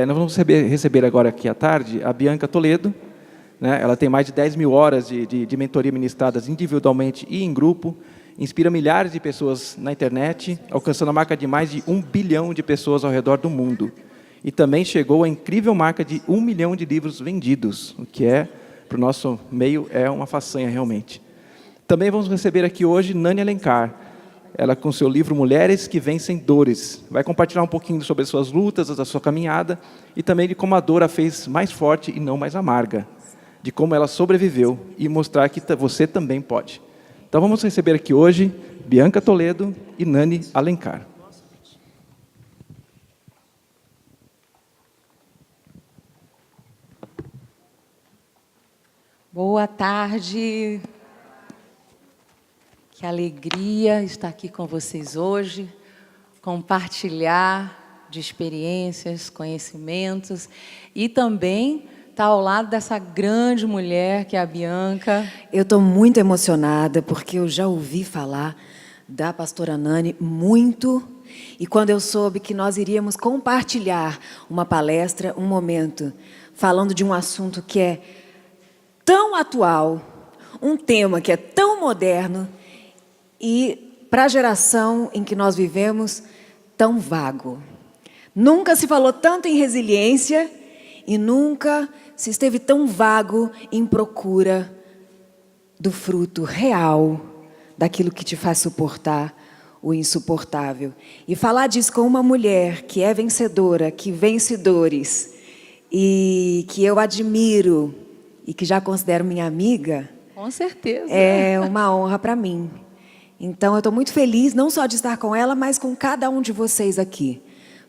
nós vamos receber agora aqui à tarde a Bianca Toledo, né? Ela tem mais de 10 mil horas de mentoria ministradas individualmente e em grupo, inspira milhares de pessoas na internet, alcançando a marca de mais de 1 bilhão de pessoas ao redor do mundo. E também chegou à incrível marca de 1 milhão de livros vendidos, o que para o nosso meio, é uma façanha realmente. Também vamos receber aqui hoje Nani Alencar, ela com seu livro Mulheres que Vencem Dores. Vai compartilhar um pouquinho sobre as suas lutas, da sua caminhada, e também de como a dor a fez mais forte e não mais amarga. De como ela sobreviveu e mostrar que você também pode. Então vamos receber aqui hoje Bianca Toledo e Nani Alencar. Boa tarde. Que alegria estar aqui com vocês hoje, compartilhar de experiências, conhecimentos e também estar ao lado dessa grande mulher que é a Bianca. Eu estou muito emocionada porque eu já ouvi falar da pastora Nani muito, e quando eu soube que nós iríamos compartilhar uma palestra, um momento, falando de um assunto que é tão atual, um tema que é tão moderno e, para a geração em que nós vivemos, tão vago. Nunca se falou tanto em resiliência e nunca se esteve tão vago em procura do fruto real, daquilo que te faz suportar o insuportável. E falar disso com uma mulher que é vencedora, que vence dores, e que eu admiro e que já considero minha amiga, com certeza, é uma honra para mim. Então, eu estou muito feliz, não só de estar com ela, mas com cada um de vocês aqui.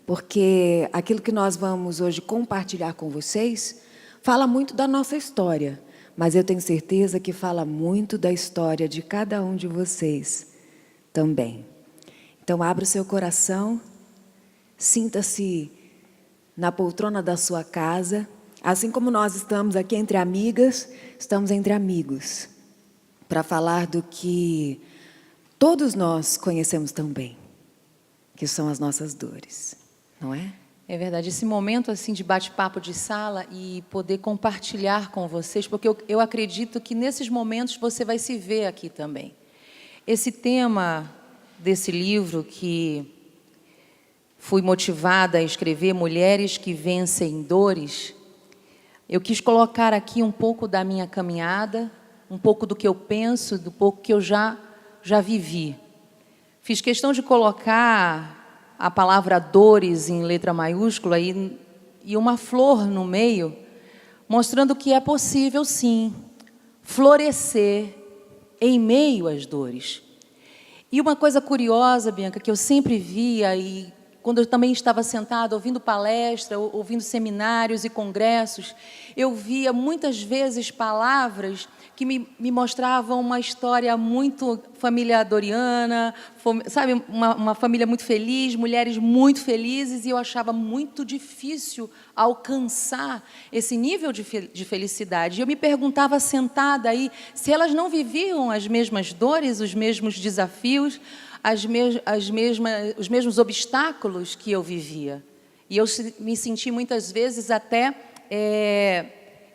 Porque aquilo que nós vamos hoje compartilhar com vocês fala muito da nossa história, mas eu tenho certeza que fala muito da história de cada um de vocês também. Então, abra o seu coração, sinta-se na poltrona da sua casa, assim como nós estamos aqui entre amigas, estamos entre amigos, para falar do que todos nós conhecemos tão bem, que são as nossas dores, não é? É verdade, esse momento assim de bate-papo de sala e poder compartilhar com vocês, porque eu acredito que nesses momentos você vai se ver aqui também. Esse tema desse livro que fui motivada a escrever, Mulheres que Vencem Dores, eu quis colocar aqui um pouco da minha caminhada, um pouco do que eu penso, do pouco que eu já vivi. Fiz questão de colocar a palavra dores em letra maiúscula e uma flor no meio, mostrando que é possível, sim, florescer em meio às dores. E uma coisa curiosa, Bianca, que eu sempre via, e quando eu também estava sentada ouvindo palestra, ouvindo seminários e congressos, eu via muitas vezes palavras que me mostravam uma história muito família doriana, sabe, uma família muito feliz, mulheres muito felizes, e eu achava muito difícil alcançar esse nível de felicidade. E eu me perguntava, sentada aí, se elas não viviam as mesmas dores, os mesmos desafios, os mesmos obstáculos que eu vivia. E eu me senti muitas vezes até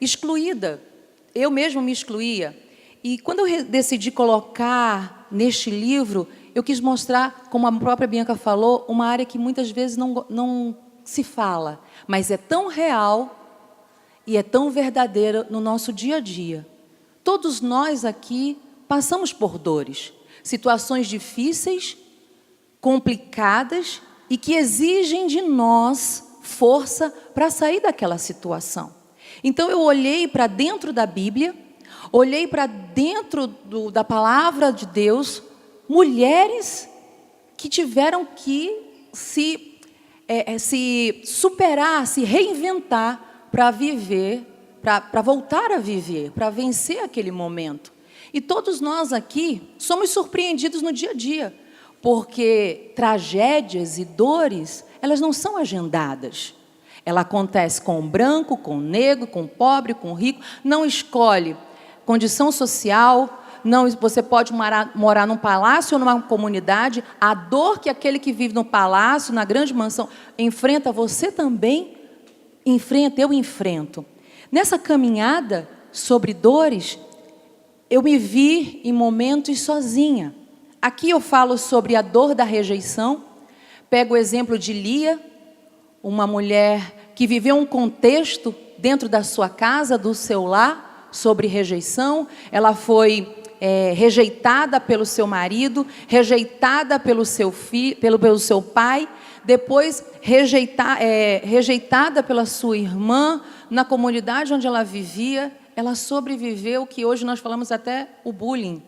excluída. Eu mesma me excluía. E quando eu decidi colocar neste livro, eu quis mostrar, como a própria Bianca falou, uma área que muitas vezes não se fala, mas é tão real e é tão verdadeira no nosso dia a dia. Todos nós aqui passamos por dores, situações difíceis, complicadas e que exigem de nós força para sair daquela situação. Então, eu olhei para dentro da Bíblia, olhei para dentro da palavra de Deus, mulheres que tiveram que se superar, se reinventar para viver, para voltar a viver, para vencer aquele momento. E todos nós aqui somos surpreendidos no dia a dia, porque tragédias e dores, elas não são agendadas. Ela acontece com o branco, com o negro, com o pobre, com o rico, não escolhe condição social, não, você pode morar num palácio ou numa comunidade, a dor que aquele que vive no palácio, na grande mansão, enfrenta, você também eu enfrento. Nessa caminhada sobre dores, eu me vi em momentos sozinha. Aqui eu falo sobre a dor da rejeição. Pego o exemplo de Lia, uma mulher que viveu um contexto dentro da sua casa, do seu lar, sobre rejeição. Ela foi rejeitada pelo seu marido, rejeitada pelo seu filho, pelo seu pai, depois rejeitada pela sua irmã, na comunidade onde ela vivia. Ela sobreviveu, que hoje nós falamos até o bullying.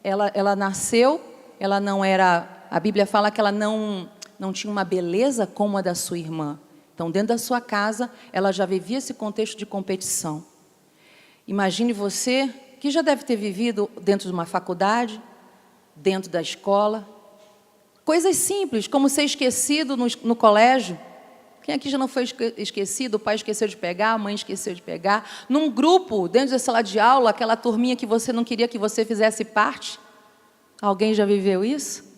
Ela nasceu, ela não era... A Bíblia fala que ela não tinha uma beleza como a da sua irmã. Então, dentro da sua casa, ela já vivia esse contexto de competição. Imagine você, que já deve ter vivido dentro de uma faculdade, dentro da escola, coisas simples, como ser esquecido no colégio. Quem aqui já não foi esquecido? O pai esqueceu de pegar, a mãe esqueceu de pegar. Num grupo, dentro da sala de aula, aquela turminha que você não queria que você fizesse parte. Alguém já viveu isso?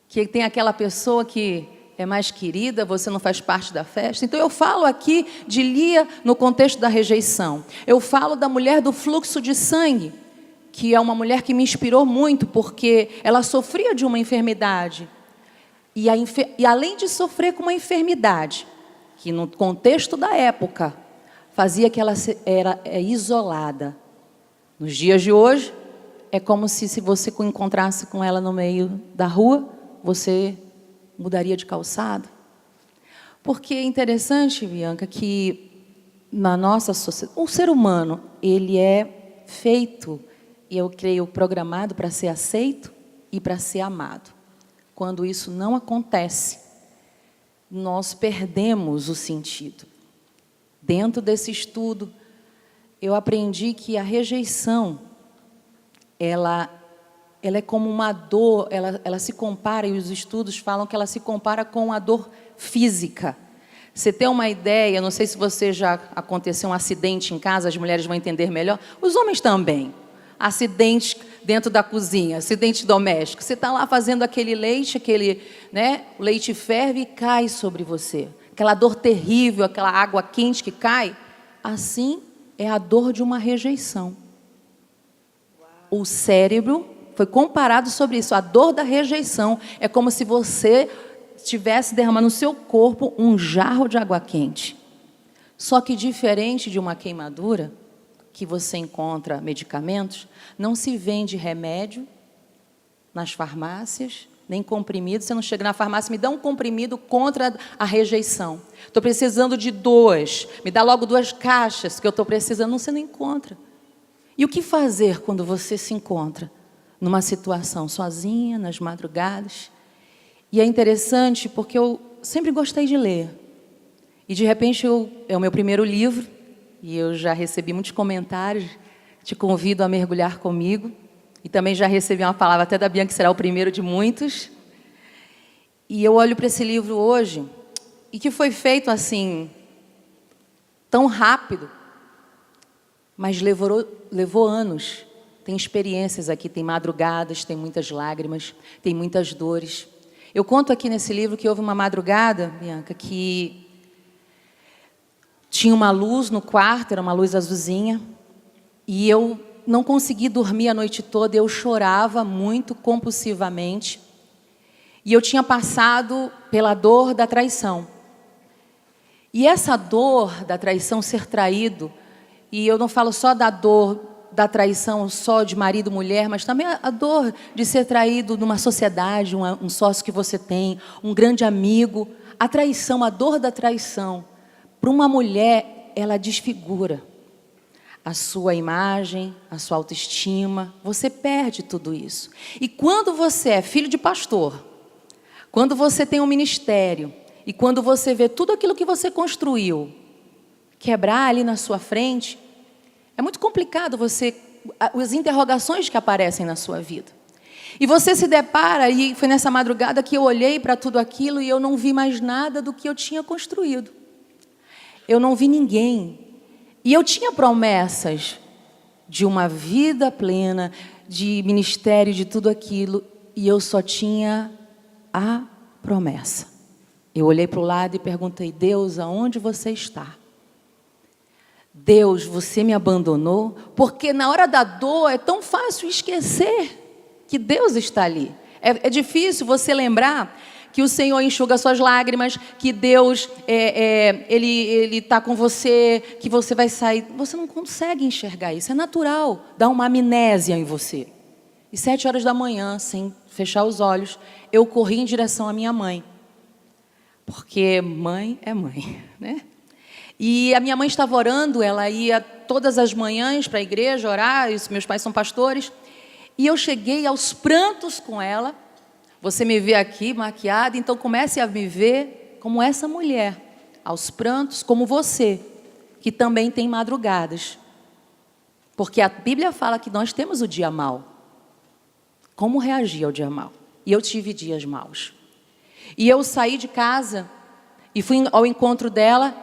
Que tem aquela pessoa que é mais querida, você não faz parte da festa. Então eu falo aqui de Lia no contexto da rejeição. Eu falo da mulher do fluxo de sangue, que é uma mulher que me inspirou muito, porque ela sofria de uma enfermidade. E além de sofrer com uma enfermidade, que no contexto da época, fazia que ela era isolada. Nos dias de hoje, é como se você encontrasse com ela no meio da rua, você mudaria de calçado. Porque é interessante, Bianca, que na nossa sociedade, o ser humano, ele é feito, e eu creio, programado para ser aceito e para ser amado. Quando isso não acontece, nós perdemos o sentido. Dentro desse estudo, eu aprendi que a rejeição, ela é como uma dor, ela se compara, e os estudos falam que ela se compara com a dor física. Você tem uma ideia, não sei se você já aconteceu um acidente em casa, as mulheres vão entender melhor, os homens também. Acidente dentro da cozinha, acidente doméstico. Você está lá fazendo aquele leite, o leite ferve e cai sobre você. Aquela dor terrível, aquela água quente que cai. Assim é a dor de uma rejeição. O cérebro foi comparado sobre isso. A dor da rejeição é como se você estivesse derramando no seu corpo um jarro de água quente. Só que diferente de uma queimadura, que você encontra medicamentos, não se vende remédio nas farmácias, nem comprimido. Você não chega na farmácia, me dá um comprimido contra a rejeição. Estou precisando de 2, me dá logo 2 caixas que eu estou precisando. Não, você não encontra. E o que fazer quando você se encontra numa situação sozinha, nas madrugadas? E é interessante porque eu sempre gostei de ler. E de repente é o meu primeiro livro, e eu já recebi muitos comentários, te convido a mergulhar comigo. E também já recebi uma palavra até da Bianca, que será o primeiro de muitos. E eu olho para esse livro hoje, e que foi feito assim, tão rápido, mas levou anos. Tem experiências aqui, tem madrugadas, tem muitas lágrimas, tem muitas dores. Eu conto aqui nesse livro que houve uma madrugada, Bianca, que tinha uma luz no quarto, era uma luz azulzinha, e eu não consegui dormir a noite toda, eu chorava muito compulsivamente, e eu tinha passado pela dor da traição. E essa dor da traição, ser traído, e eu não falo só da dor da traição só de marido e mulher, mas também a dor de ser traído numa sociedade, um sócio que você tem, um grande amigo. A traição, a dor da traição, para uma mulher, ela desfigura a sua imagem, a sua autoestima. Você perde tudo isso. E quando você é filho de pastor, quando você tem um ministério, e quando você vê tudo aquilo que você construiu quebrar ali na sua frente, é muito complicado as interrogações que aparecem na sua vida. E você se depara, e foi nessa madrugada que eu olhei para tudo aquilo e eu não vi mais nada do que eu tinha construído. Eu não vi ninguém. E eu tinha promessas de uma vida plena, de ministério, de tudo aquilo, e eu só tinha a promessa. Eu olhei para o lado e perguntei: Deus, aonde você está? Deus, você me abandonou? Porque na hora da dor é tão fácil esquecer que Deus está ali. É difícil você lembrar que o Senhor enxuga suas lágrimas, que Deus, Ele está com você, que você vai sair. Você não consegue enxergar isso, é natural, dá uma amnésia em você. E 7 horas da manhã, sem fechar os olhos, eu corri em direção à minha mãe. Porque mãe é mãe, né? E a minha mãe estava orando, ela ia todas as manhãs para a igreja orar, meus pais são pastores, e eu cheguei aos prantos com ela. Você me vê aqui maquiada, então comece a me ver como essa mulher, aos prantos, como você, que também tem madrugadas. Porque a Bíblia fala que nós temos o dia mau. Como reagir ao dia mau? E eu tive dias maus. E eu saí de casa e fui ao encontro dela,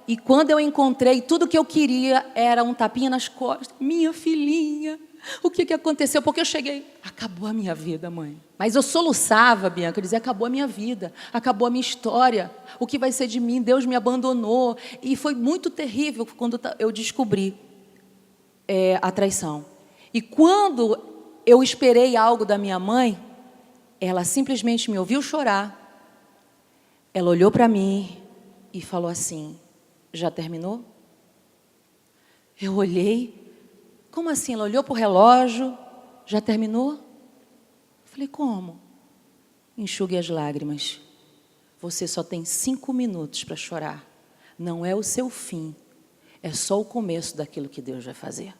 e quando eu encontrei, tudo que eu queria era um tapinha nas costas. Minha filhinha, o que aconteceu? Porque eu cheguei, acabou a minha vida, mãe. Mas eu soluçava, Bianca, eu dizia, acabou a minha vida, acabou a minha história. O que vai ser de mim? Deus me abandonou. E foi muito terrível quando eu descobri a traição. E quando eu esperei algo da minha mãe, ela simplesmente me ouviu chorar. Ela olhou para mim e falou assim: já terminou? Eu olhei. Como assim? Ela olhou para o relógio. Já terminou? Falei, como? Enxugue as lágrimas. Você só tem 5 minutos para chorar. Não é o seu fim. É só o começo daquilo que Deus vai fazer.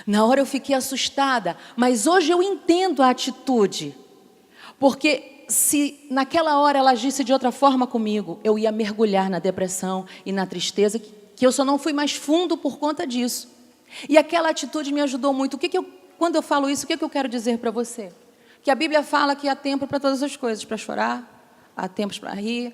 Na hora eu fiquei assustada, mas hoje eu entendo a atitude. Porque se naquela hora ela agisse de outra forma comigo, eu ia mergulhar na depressão e na tristeza, que eu só não fui mais fundo por conta disso. E aquela atitude me ajudou muito. Quando eu falo isso, o que eu quero dizer para você? Que a Bíblia fala que há tempo para todas as coisas, para chorar, há tempos para rir,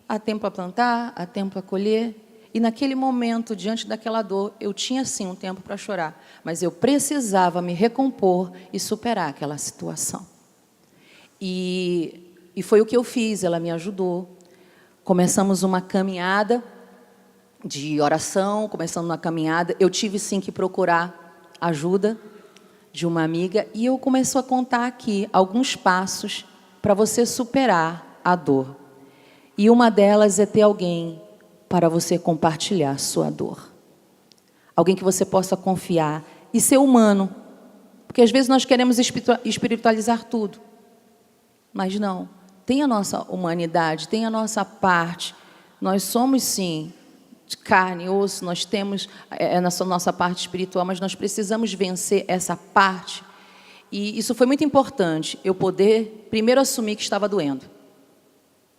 há tempo para plantar, há tempo para colher. E naquele momento, diante daquela dor, eu tinha sim um tempo para chorar, mas eu precisava me recompor e superar aquela situação. E foi o que eu fiz, ela me ajudou. Começamos uma caminhada de oração, começando uma caminhada. Eu tive sim que procurar ajuda de uma amiga, e eu começo a contar aqui alguns passos para você superar a dor. E uma delas é ter alguém para você compartilhar sua dor. Alguém que você possa confiar e ser humano. Porque às vezes nós queremos espiritualizar tudo. Mas não, tem a nossa humanidade, tem a nossa parte. Nós somos sim de carne e osso, nós temos essa nossa parte espiritual, mas nós precisamos vencer essa parte. E isso foi muito importante, eu poder primeiro assumir que estava doendo.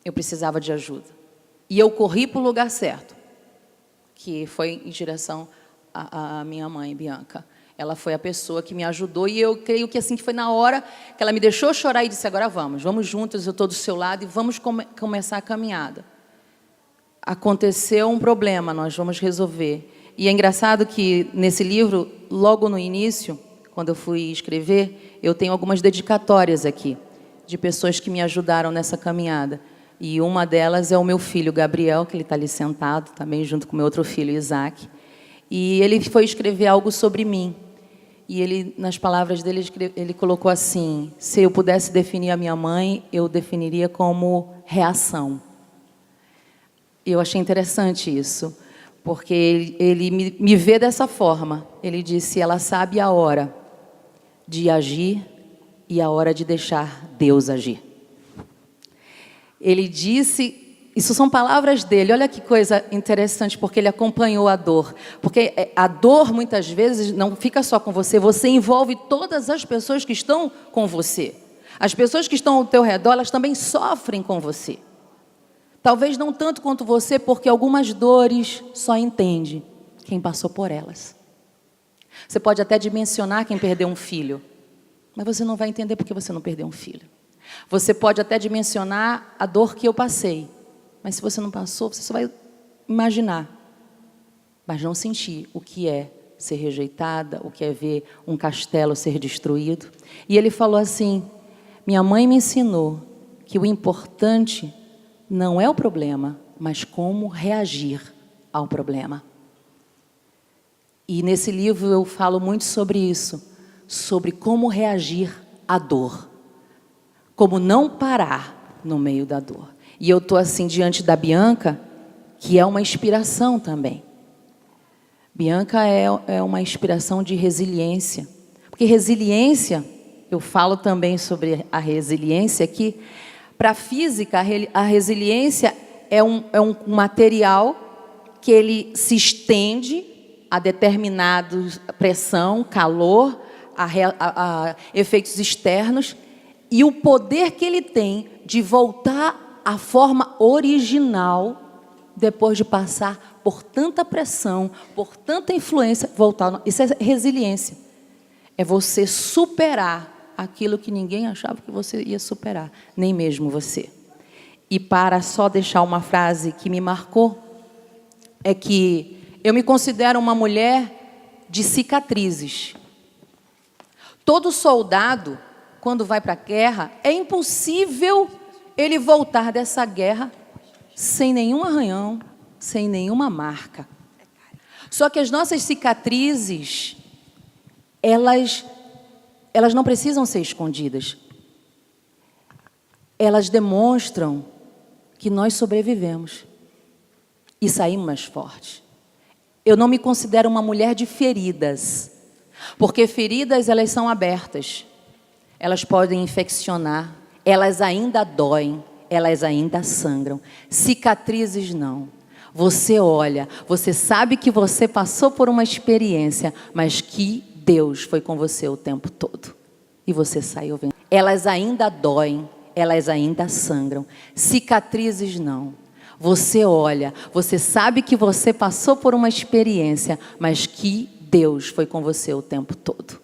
Eu precisava de ajuda. E eu corri para o lugar certo, que foi em direção à minha mãe, Bianca. Ela foi a pessoa que me ajudou, e eu creio que assim que foi na hora que ela me deixou chorar e disse, agora vamos juntos, eu estou do seu lado e vamos começar a caminhada. Aconteceu um problema, nós vamos resolver. E é engraçado que nesse livro, logo no início, quando eu fui escrever, eu tenho algumas dedicatórias aqui, de pessoas que me ajudaram nessa caminhada. E uma delas é o meu filho, Gabriel, que ele está ali sentado, também junto com o meu outro filho, Isaac. E ele foi escrever algo sobre mim. E ele, nas palavras dele, ele colocou assim, se eu pudesse definir a minha mãe, eu definiria como reação. E eu achei interessante isso, porque ele me vê dessa forma. Ele disse, ela sabe a hora de agir e a hora de deixar Deus agir. Ele disse... Isso são palavras dele. Olha que coisa interessante, porque ele acompanhou a dor. Porque a dor, muitas vezes, não fica só com você. Você envolve todas as pessoas que estão com você. As pessoas que estão ao teu redor, elas também sofrem com você. Talvez não tanto quanto você, porque algumas dores só entende quem passou por elas. Você pode até dimensionar quem perdeu um filho, mas você não vai entender porque você não perdeu um filho. Você pode até dimensionar a dor que eu passei, mas se você não passou, você só vai imaginar, mas não sentir o que é ser rejeitada, o que é ver um castelo ser destruído. E ele falou assim, minha mãe me ensinou que o importante não é o problema, mas como reagir ao problema. E nesse livro eu falo muito sobre isso, sobre como reagir à dor, como não parar no meio da dor. E eu estou assim diante da Bianca, que é uma inspiração também. Bianca é uma inspiração de resiliência, porque resiliência, eu falo também sobre a resiliência aqui. Para a física, a resiliência é um material que ele se estende a determinada pressão, calor, a efeitos externos, e o poder que ele tem de voltar à forma original depois de passar por tanta pressão, por tanta influência, voltar. Isso é resiliência. É você superar aquilo que ninguém achava que você ia superar, nem mesmo você. E para só deixar uma frase que me marcou, é que eu me considero uma mulher de cicatrizes. Todo soldado, quando vai para a guerra, é impossível ele voltar dessa guerra sem nenhum arranhão, sem nenhuma marca. Só que as nossas cicatrizes, elas não precisam ser escondidas. Elas demonstram que nós sobrevivemos e saímos mais fortes. Eu não me considero uma mulher de feridas, porque feridas, elas são abertas. Elas podem infeccionar, elas ainda doem, elas ainda sangram. Cicatrizes não. Você olha, você sabe que você passou por uma experiência, mas que Deus foi com você o tempo todo. E você saiu vendo. Elas ainda doem, elas ainda sangram. Cicatrizes não. Você olha, você sabe que você passou por uma experiência, mas que Deus foi com você o tempo todo.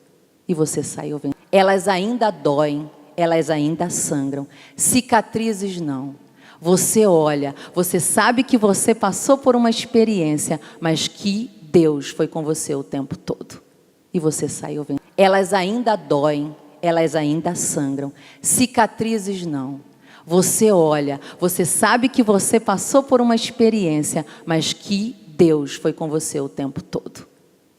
E você saiu vendo. Elas ainda doem, elas ainda sangram. Cicatrizes não. Você olha, você sabe que você passou por uma experiência, mas que Deus foi com você o tempo todo. E você saiu vendo. Elas ainda doem, elas ainda sangram. Cicatrizes não. Você olha, você sabe que você passou por uma experiência, mas que Deus foi com você o tempo todo.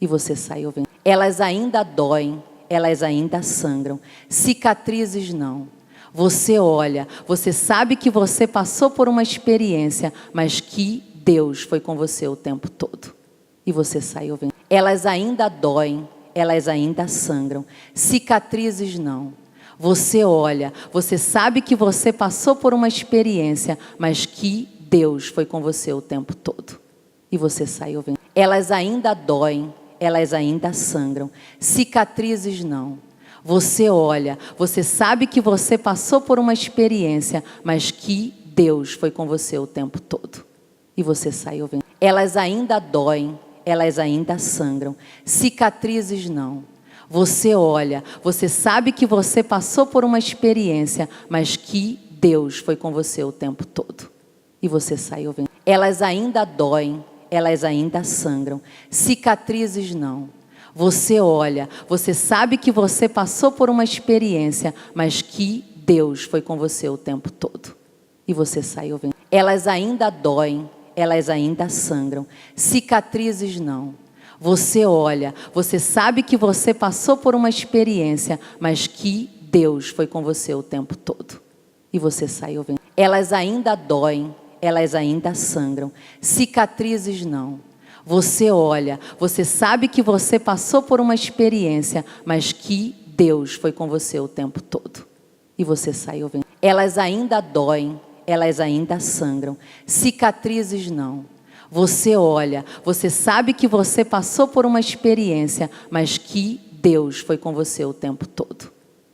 E você saiu vendo. Elas ainda doem, elas ainda sangram. Cicatrizes não. Você olha, você sabe que você passou por uma experiência, mas que Deus foi com você o tempo todo. E você saiu vendo. Elas ainda doem, elas ainda sangram. Cicatrizes não. Você olha, você sabe que você passou por uma experiência, mas que Deus foi com você o tempo todo. E você saiu vendo. Elas ainda doem, elas ainda sangram. Cicatrizes não. Você olha, você sabe que você passou por uma experiência, mas que Deus foi com você o tempo todo. E você saiu vendo. Elas ainda doem, elas ainda sangram. Cicatrizes não. Você olha, você sabe que você passou por uma experiência, mas que Deus foi com você o tempo todo. E você saiu vendo. Elas ainda doem, elas ainda sangram. Cicatrizes não. Você olha, você sabe que você passou por uma experiência, mas que Deus foi com você o tempo todo. E você saiu vendo. Elas ainda doem, elas ainda sangram. Cicatrizes não. Você olha, você sabe que você passou por uma experiência, mas que Deus foi com você o tempo todo. E você saiu vendo. Elas ainda doem, elas ainda sangram. Cicatrizes não. Você olha, você sabe que você passou por uma experiência, mas que Deus foi com você o tempo todo. E você saiu vendo. Elas ainda doem, elas ainda sangram. Cicatrizes não. Você olha, você sabe que você passou por uma experiência, mas que Deus foi com você o tempo todo.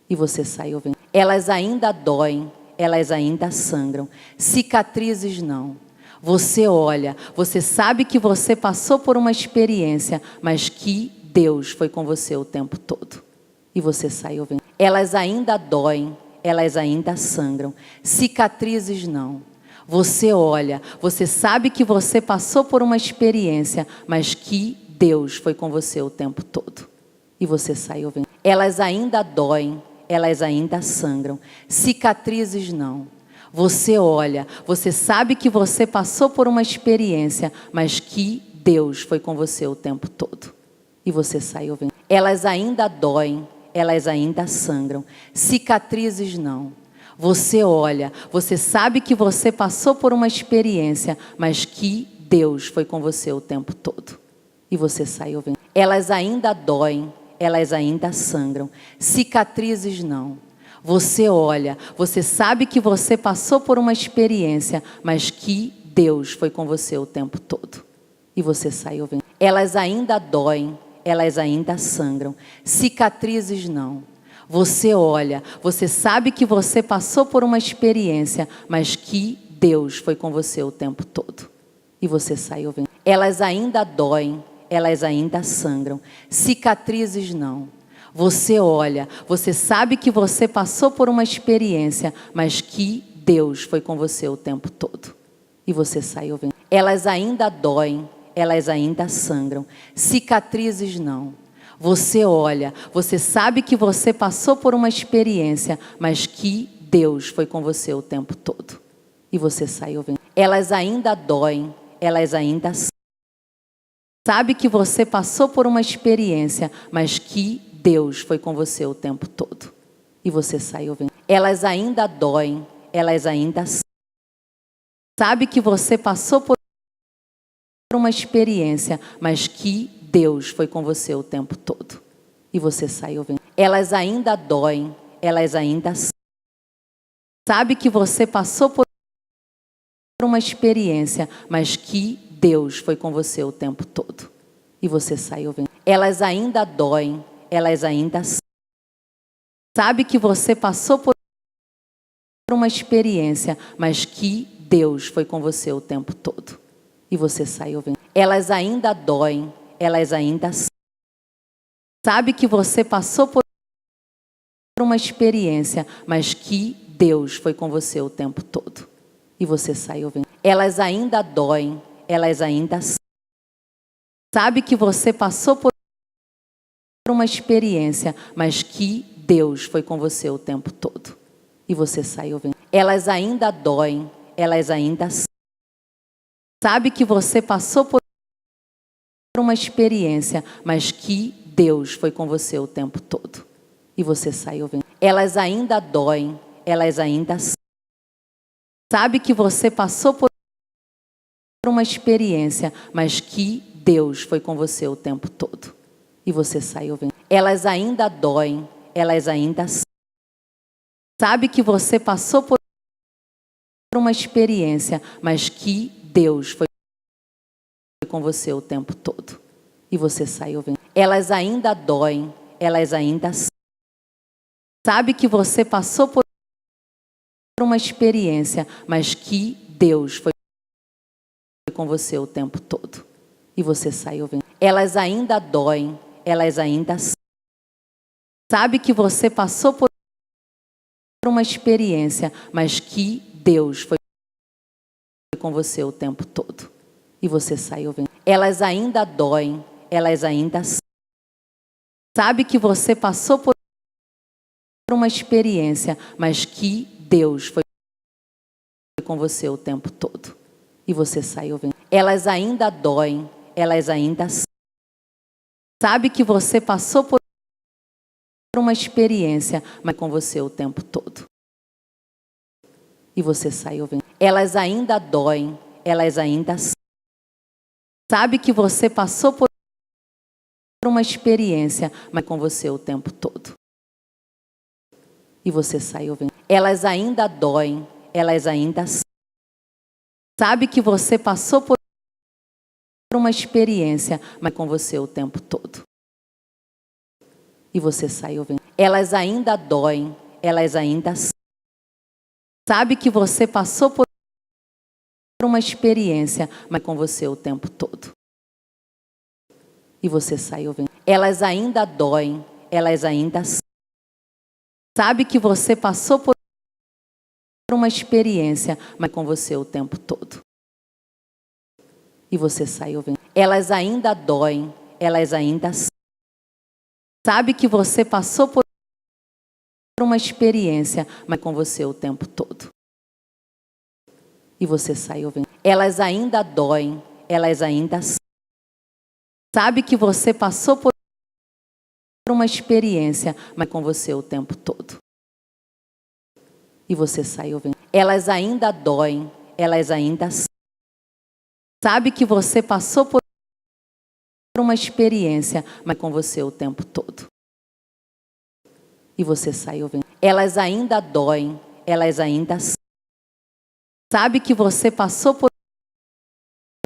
E você saiu vendo. Elas ainda doem, elas ainda sangram. Cicatrizes não. Você olha, você sabe que você passou por uma experiência, mas que Deus foi com você o tempo todo. E você saiu vendo. Elas ainda doem, elas ainda sangram. Cicatrizes não. Você olha, você sabe que você passou por uma experiência, mas que Deus foi com você o tempo todo. E você saiu vendo. Elas ainda doem, elas ainda sangram. Cicatrizes não. Você olha, você sabe que você passou por uma experiência, mas que Deus foi com você o tempo todo. E você saiu vendo. Elas ainda doem, elas ainda sangram. Cicatrizes não. Você olha, você sabe que você passou por uma experiência, mas que Deus foi com você o tempo todo. E você saiu vendo. Elas ainda doem, elas ainda sangram. Cicatrizes não. Você olha, você sabe que você passou por uma experiência, mas que Deus foi com você o tempo todo. E você saiu vendo. Elas ainda doem, elas ainda sangram. Cicatrizes não. Você olha, você sabe que você passou por uma experiência, mas que Deus foi com você o tempo todo. E você saiu vendo. Elas ainda doem, elas ainda sangram. Cicatrizes não. Você olha, você sabe que você passou por uma experiência, mas que Deus foi com você o tempo todo. E você saiu vendo. Elas ainda doem, elas ainda sangram. Cicatrizes não. Você olha, você sabe que você passou por uma experiência, mas que Deus foi com você o tempo todo. E você saiu vendo. Elas ainda doem, elas ainda sangram. Sabe que você passou por uma experiência, mas que Deus foi com você o tempo todo. E você saiu vendo. Elas ainda doem, elas ainda sangram. Sabe que você passou por uma experiência, mas que Deus foi com você o tempo todo. E você saiu vendo. Elas ainda doem, elas ainda sangram. Sabe que você passou por uma experiência, mas que Deus foi com você o tempo todo. E você saiu vendo. Elas ainda doem, elas ainda sangram. Sabe que você passou por uma experiência, mas que Deus foi com você o tempo todo. E você saiu vendo. Elas ainda doem, elas ainda sangram. Sabe que você passou por uma experiência, mas que Deus foi com você o tempo todo. E você saiu vendo. Elas ainda doem, elas ainda sangram. Sabe que você passou por uma experiência, mas que Deus foi com você o tempo todo. E você saiu vendo. Elas ainda doem, elas ainda sangram. Sabe que você passou por uma experiência, mas que Deus foi com você o tempo todo. E você saiu vendo. Elas ainda doem, elas ainda sangram. Sabe que você passou por uma experiência, mas que Deus foi com você o tempo todo. E você saiu vendo. Elas ainda doem, elas ainda sangram. Sabe que você passou por uma experiência, mas que Deus foi com você o tempo todo. E você saiu vendo. Elas ainda doem, elas ainda sangram. Sabe que você passou por uma experiência, mas que Deus foi com você o tempo todo. E você saiu vendo. Elas ainda doem, elas ainda sangram. Sabe que você passou por uma experiência, mas que Deus foi com você o tempo todo. E você saiu vendo. Elas ainda doem, elas ainda sangram. Sabe que você passou por uma experiência, mas que Deus foi com você o tempo todo. E você saiu vendo. Elas ainda doem, elas ainda sangram. Sabe que você passou por uma experiência, mas com você o tempo todo. E você saiu vendo. Elas ainda doem, elas ainda sangram. Sabe que você passou por uma experiência, mas com você o tempo todo. E você saiu vendo. Elas ainda doem, elas ainda sangram. Sabe que você passou por uma experiência, mas com você o tempo todo. E você saiu vendo. Elas ainda doem, elas ainda sangram. Sabe que você passou por uma experiência, mas com você o tempo todo. E você saiu vendo. Elas ainda doem, elas ainda sangram. Sabe que você passou por uma experiência, mas com você o tempo todo. E você saiu vendo. Elas ainda doem, elas ainda sangram. Sabe que você passou por uma experiência, mas com você o tempo todo. E você sai ouvindo. Elas ainda doem, elas ainda... Sabe que você passou por uma experiência, mas com você o tempo todo. E você sai ouvindo. Elas ainda doem, elas ainda... Sabe que você passou por uma experiência, mas com você o tempo todo. E você sai ouvindo. Elas ainda doem, elas ainda... Sabe que você passou por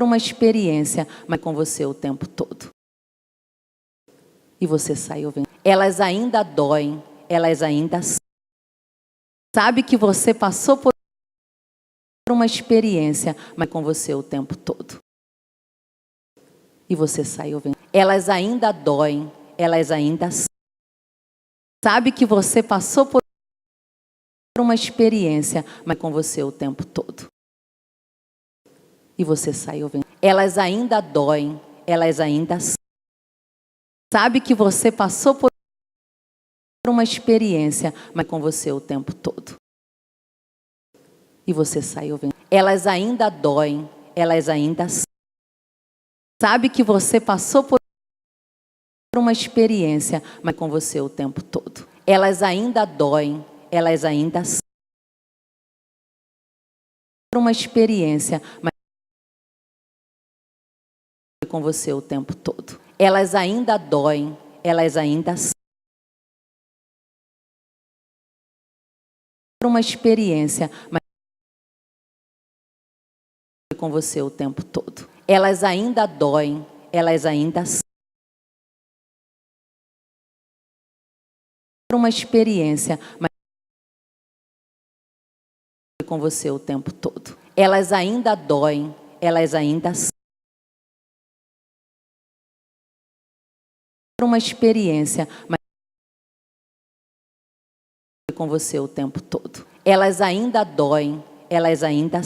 uma experiência, mas com você o tempo todo. E você sai ouvindo. Elas ainda doem, elas ainda... Sabe que você passou por uma experiência, mas com você o tempo todo. E você sai ouvindo. Elas ainda doem, elas ainda... Sabe que você passou por uma experiência, mas com você o tempo todo. E você sai ouvindo. Elas ainda doem, elas ainda... Sabe que você passou por uma experiência, mas com você o tempo todo. E você sai ouvindo. Elas ainda doem, elas ainda... Sabe que você passou por uma experiência, mas com você o tempo todo. Elas ainda doem, elas ainda... uma experiência, mas com você o tempo todo. Elas ainda doem, elas ainda... uma experiência, mas com você o tempo todo. Elas ainda doem, elas ainda... uma experiência, mas com você o tempo todo. Elas ainda doem, elas ainda... uma experiência, mas com você o tempo todo. Elas ainda doem, elas ainda...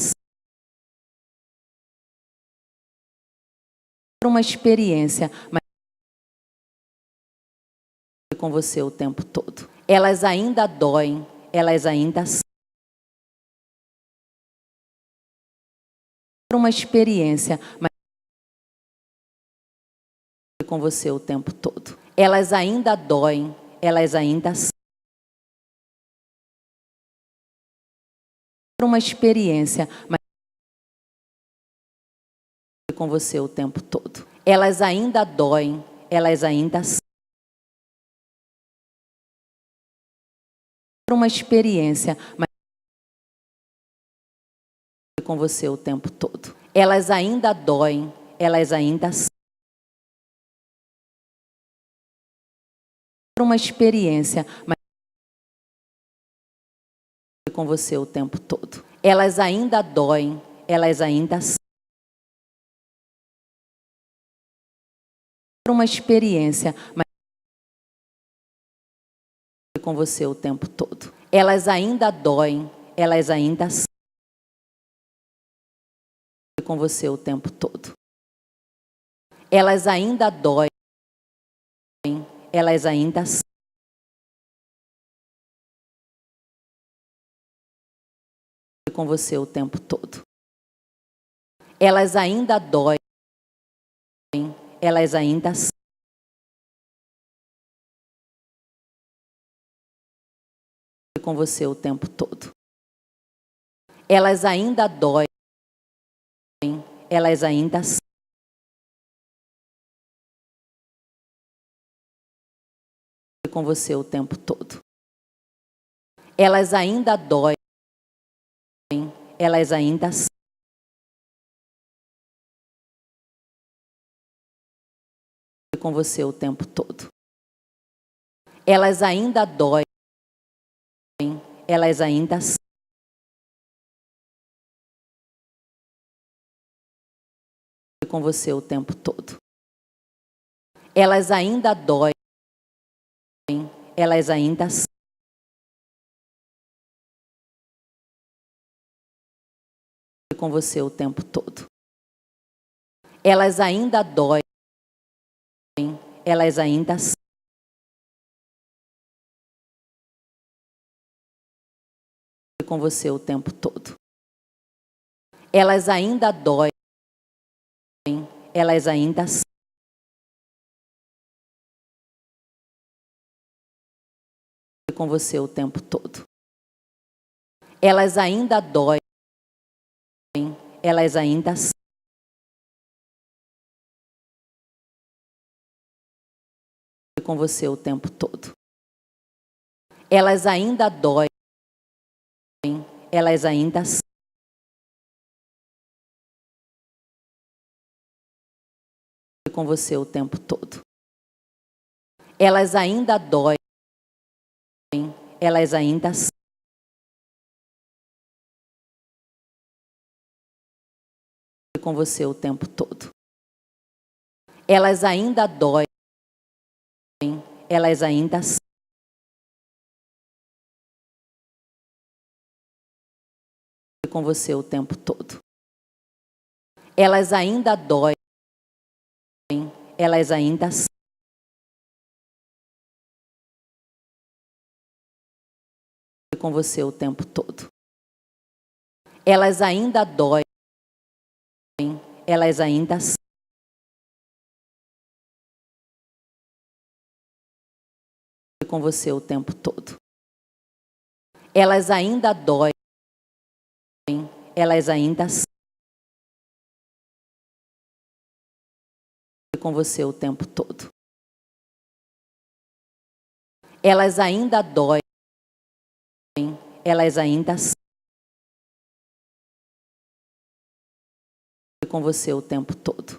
uma experiência, mas com você o tempo todo. Elas ainda doem, elas ainda... uma experiência, mas com você o tempo todo. Elas ainda doem, elas ainda... uma experiência, mas com você o tempo todo. Elas ainda doem, elas ainda... uma experiência, mas com você o tempo todo. Elas ainda doem, elas ainda... uma experiência, mas com você o tempo todo. Elas ainda doem, elas ainda... uma experiência, mas com você o tempo todo. Elas ainda doem, elas ainda... com você o tempo todo. Elas ainda doem, elas ainda... com você o tempo todo. Elas ainda doem, elas ainda... com você o tempo todo. Elas ainda doem, elas ainda... com você o tempo todo. Elas ainda doem, elas ainda... com você o tempo todo. Elas ainda doem, elas ainda... com você o tempo todo. Elas ainda doem, elas ainda... com você o tempo todo. Elas ainda doem, elas ainda... com você o tempo todo. Elas ainda doem, elas ainda com você o tempo todo. Elas ainda doem, elas ainda com você o tempo todo. Elas ainda doem, elas ainda com você o tempo todo. Elas ainda doem, elas ainda com você o tempo todo. Elas ainda doem, elas ainda com você o tempo todo. Elas ainda doem, elas ainda com você o tempo todo. Elas ainda doem, elas ainda com você o tempo todo. Elas ainda doem, elas ainda com você o tempo todo. Elas ainda doem, elas ainda com você o tempo todo.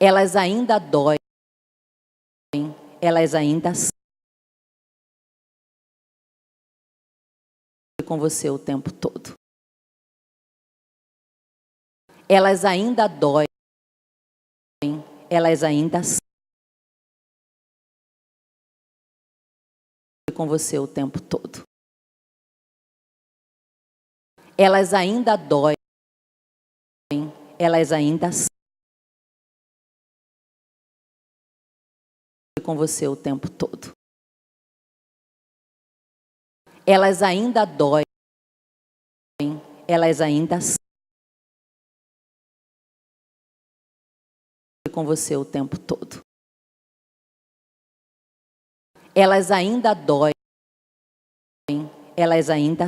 Elas ainda doem, elas ainda com você o tempo todo. Elas ainda doem, elas ainda com você o tempo todo. Elas ainda doem, elas ainda com você o tempo todo. Elas ainda doem, elas ainda com você o tempo todo. Elas ainda doem, elas ainda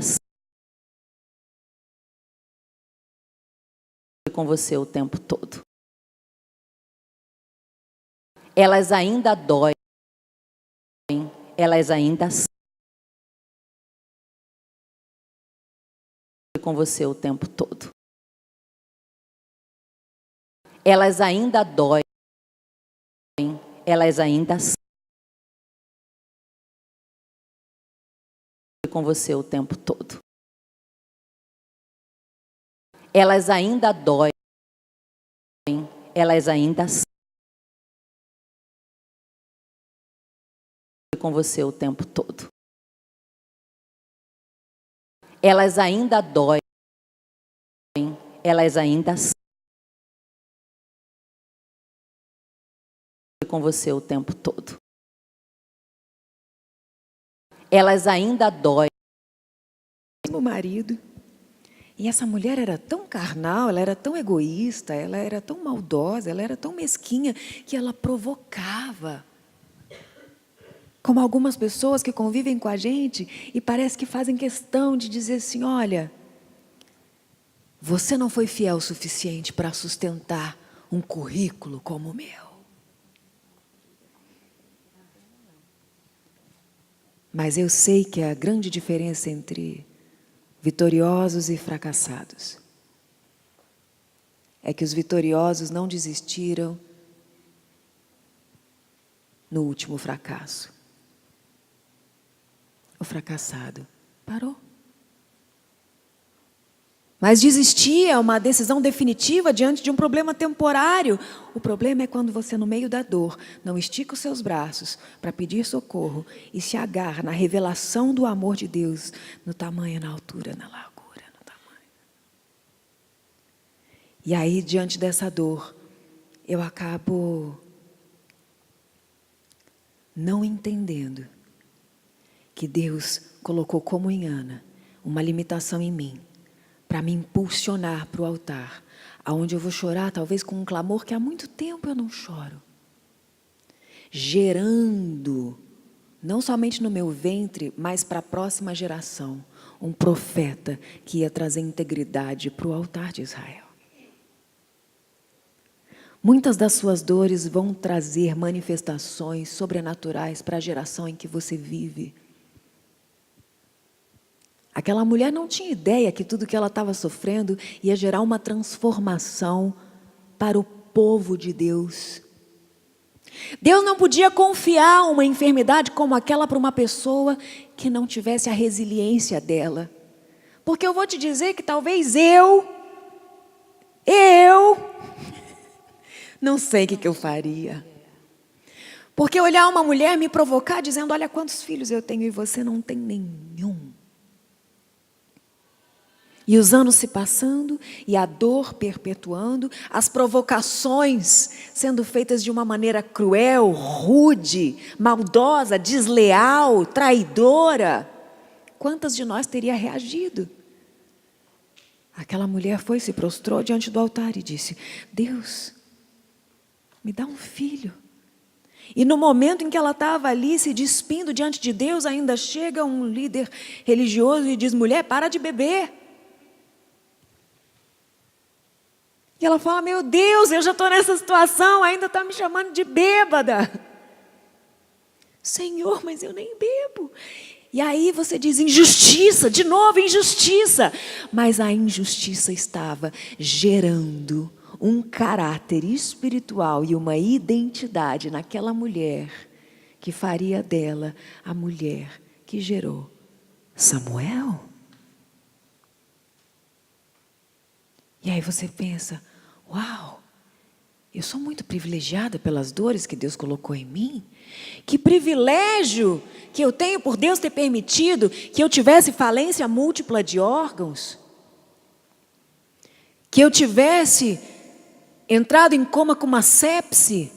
com você o tempo todo. Elas ainda doem, elas ainda com você o tempo todo. Elas ainda doem, elas ainda com você o tempo todo. Elas ainda doem, elas ainda com você o tempo todo. Elas ainda doem, elas ainda com você o tempo todo. Elas ainda doem. O marido. E essa mulher era tão carnal, ela era tão egoísta, ela era tão maldosa, ela era tão mesquinha que ela provocava. Como algumas pessoas que convivem com a gente e parece que fazem questão de dizer assim, olha, você não foi fiel o suficiente para sustentar um currículo como o meu. Mas eu sei que a grande diferença entre vitoriosos e fracassados é que os vitoriosos não desistiram no último fracasso. O fracassado parou. Mas desistir é uma decisão definitiva diante de um problema temporário. O problema é quando você, no meio da dor, não estica os seus braços para pedir socorro e se agarra na revelação do amor de Deus, no tamanho, na altura, na largura, no tamanho. E aí, diante dessa dor, eu acabo não entendendo que Deus colocou como em Ana uma limitação em mim, para me impulsionar para o altar, aonde eu vou chorar, talvez com um clamor que há muito tempo eu não choro, gerando, não somente no meu ventre, mas para a próxima geração, um profeta que ia trazer integridade para o altar de Israel. Muitas das suas dores vão trazer manifestações sobrenaturais para a geração em que você vive. Aquela mulher não tinha ideia que tudo que ela estava sofrendo ia gerar uma transformação para o povo de Deus. Deus não podia confiar uma enfermidade como aquela para uma pessoa que não tivesse a resiliência dela. Porque eu vou te dizer que talvez eu não sei o que eu faria. Porque olhar uma mulher me provocar dizendo, olha quantos filhos eu tenho e você não tem nenhum. E os anos se passando, e a dor perpetuando, as provocações sendo feitas de uma maneira cruel, rude, maldosa, desleal, traidora. Quantas de nós teria reagido? Aquela mulher foi, se prostrou diante do altar e disse, Deus, me dá um filho. E no momento em que ela estava ali se despindo diante de Deus, ainda chega um líder religioso e diz, mulher, para de beber. E ela fala, meu Deus, eu já estou nessa situação, ainda está me chamando de bêbada. Senhor, mas eu nem bebo. E aí você diz, injustiça, de novo injustiça. Mas a injustiça estava gerando um caráter espiritual e uma identidade naquela mulher, que faria dela a mulher que gerou Samuel. E aí você pensa, uau, eu sou muito privilegiada pelas dores que Deus colocou em mim. Que privilégio que eu tenho por Deus ter permitido que eu tivesse falência múltipla de órgãos. Que eu tivesse entrado em coma com uma sepse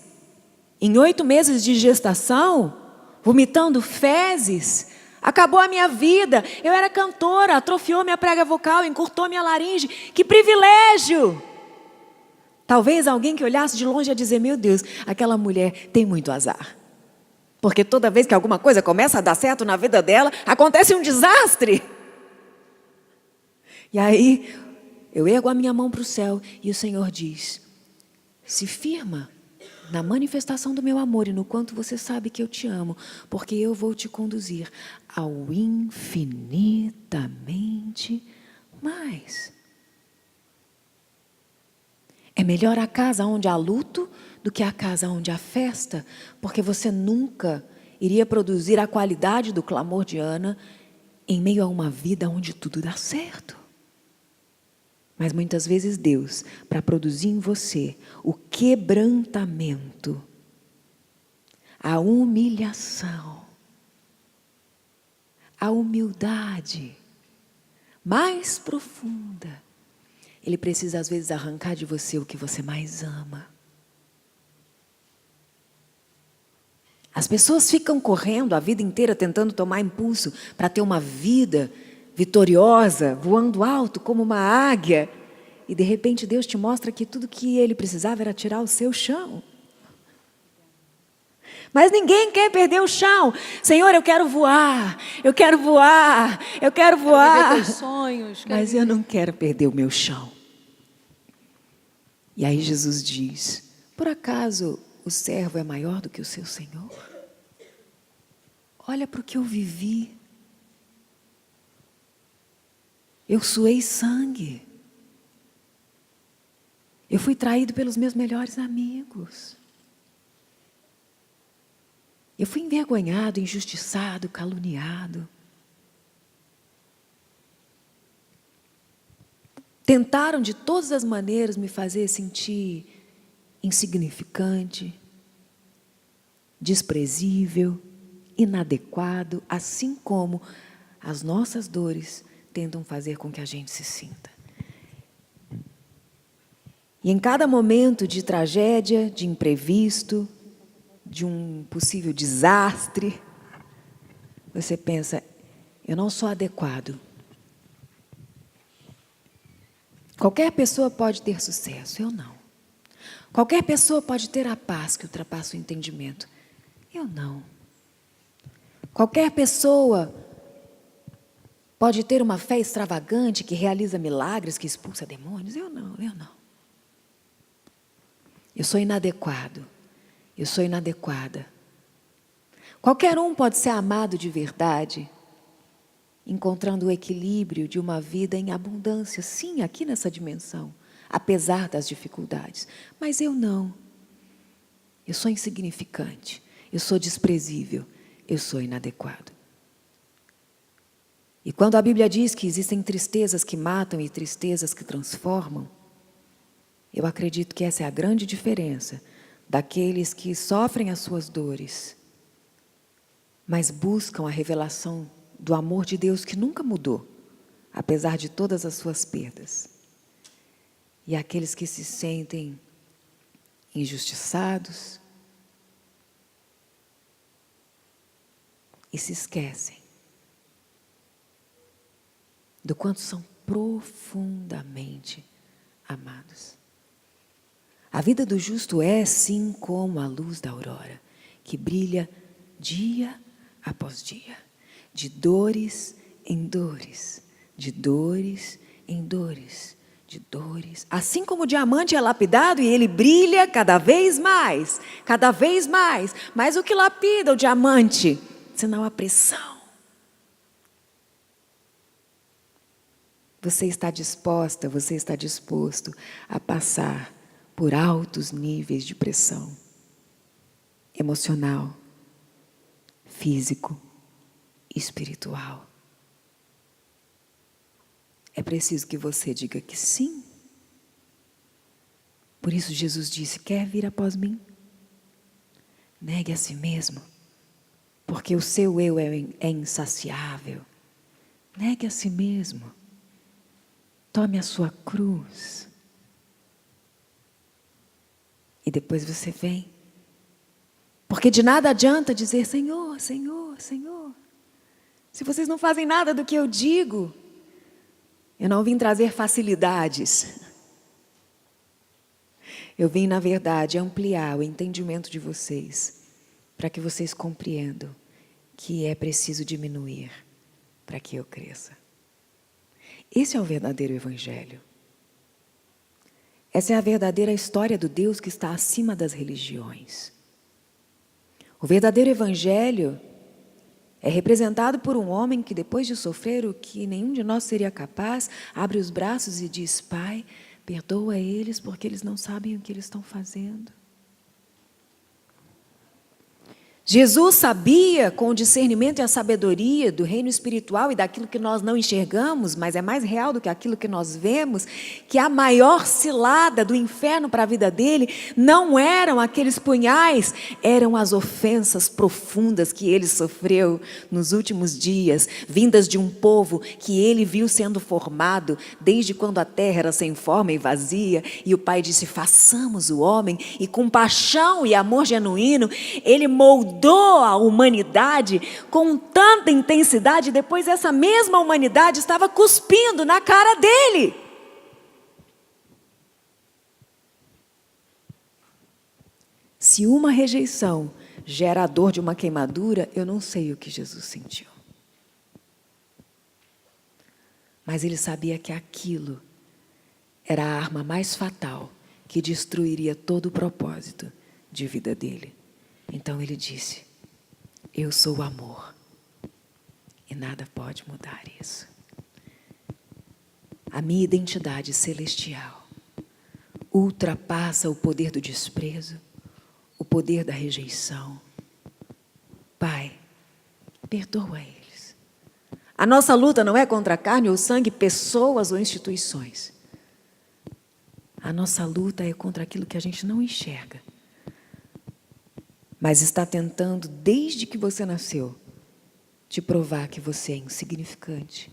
em 8 meses de gestação, vomitando fezes. Acabou a minha vida, eu era cantora, atrofiou minha prega vocal, encurtou minha laringe. Que privilégio! Talvez alguém que olhasse de longe ia dizer, meu Deus, aquela mulher tem muito azar. Porque toda vez que alguma coisa começa a dar certo na vida dela, acontece um desastre. E aí, eu ergo a minha mão para o céu e o Senhor diz, se firma na manifestação do meu amor e no quanto você sabe que eu te amo, porque eu vou te conduzir ao infinitamente mais. É melhor a casa onde há luto do que a casa onde há festa, porque você nunca iria produzir a qualidade do clamor de Ana em meio a uma vida onde tudo dá certo. Mas muitas vezes Deus, para produzir em você o quebrantamento, a humilhação, a humildade mais profunda, Ele precisa às vezes arrancar de você o que você mais ama. As pessoas ficam correndo a vida inteira tentando tomar impulso para ter uma vida vitoriosa, voando alto como uma águia. E de repente Deus te mostra que tudo que Ele precisava era tirar o seu chão. Mas ninguém quer perder o chão. Senhor, eu quero voar, eu quero voar, eu quero voar. Quero viver teus sonhos. Mas eu não quero perder o meu chão. E aí Jesus diz, por acaso o servo é maior do que o seu Senhor? Olha para o que eu vivi. Eu suei sangue. Eu fui traído pelos meus melhores amigos. Eu fui envergonhado, injustiçado, caluniado. Tentaram de todas as maneiras me fazer sentir insignificante, desprezível, inadequado, assim como as nossas dores tentam fazer com que a gente se sinta. E em cada momento de tragédia, de imprevisto, de um possível desastre, você pensa, eu não sou adequado. Qualquer pessoa pode ter sucesso, eu não. Qualquer pessoa pode ter a paz que ultrapassa o entendimento, eu não. Qualquer pessoa pode ter uma fé extravagante que realiza milagres, que expulsa demônios, eu não. Eu sou inadequado, eu sou inadequada. Qualquer um pode ser amado de verdade, encontrando o equilíbrio de uma vida em abundância, sim, aqui nessa dimensão, apesar das dificuldades. Mas eu não. Eu sou insignificante, eu sou desprezível, eu sou inadequado. E quando a Bíblia diz que existem tristezas que matam e tristezas que transformam, eu acredito que essa é a grande diferença daqueles que sofrem as suas dores, mas buscam a revelação do amor de Deus que nunca mudou, apesar de todas as suas perdas. E aqueles que se sentem injustiçados e se esquecem do quanto são profundamente amados. A vida do justo é, sim, como a luz da aurora, que brilha dia após dia, de dores em dores, de dores em dores, de dores. Assim como o diamante é lapidado e ele brilha cada vez mais, cada vez mais. Mas o que lapida o diamante? Senão a pressão. Você está disposta, você está disposto a passar por altos níveis de pressão emocional, físico, espiritual. É preciso que você diga que sim. Por isso Jesus disse: quer vir após mim? Negue a si mesmo, porque o seu eu é insaciável. Negue a si mesmo. Tome a sua cruz. E depois você vem. Porque de nada adianta dizer: Senhor, Senhor, Senhor. Se vocês não fazem nada do que eu digo. Eu não vim trazer facilidades. Eu vim, na verdade, ampliar o entendimento de vocês, para que vocês compreendam que é preciso diminuir para que eu cresça. Esse é o verdadeiro evangelho. Essa é a verdadeira história do Deus que está acima das religiões. O verdadeiro evangelho é representado por um homem que, depois de sofrer o que nenhum de nós seria capaz, abre os braços e diz: Pai, perdoa eles porque eles não sabem o que eles estão fazendo. Jesus sabia, com o discernimento e a sabedoria do reino espiritual e daquilo que nós não enxergamos, mas é mais real do que aquilo que nós vemos, que a maior cilada do inferno para a vida dele não eram aqueles punhais, eram as ofensas profundas que ele sofreu nos últimos dias, vindas de um povo que ele viu sendo formado desde quando a terra era sem forma e vazia, e o Pai disse: façamos o homem, e com paixão e amor genuíno, ele moldou a humanidade com tanta intensidade, depois essa mesma humanidade estava cuspindo na cara dele. Se uma rejeição gera a dor de uma queimadura, eu não sei o que Jesus sentiu. Mas ele sabia que aquilo era a arma mais fatal que destruiria todo o propósito de vida dele. Então ele disse: eu sou o amor e nada pode mudar isso. A minha identidade celestial ultrapassa o poder do desprezo, o poder da rejeição. Pai, perdoa eles. A nossa luta não é contra a carne ou sangue, pessoas ou instituições. A nossa luta é contra aquilo que a gente não enxerga, mas está tentando, desde que você nasceu, te provar que você é insignificante,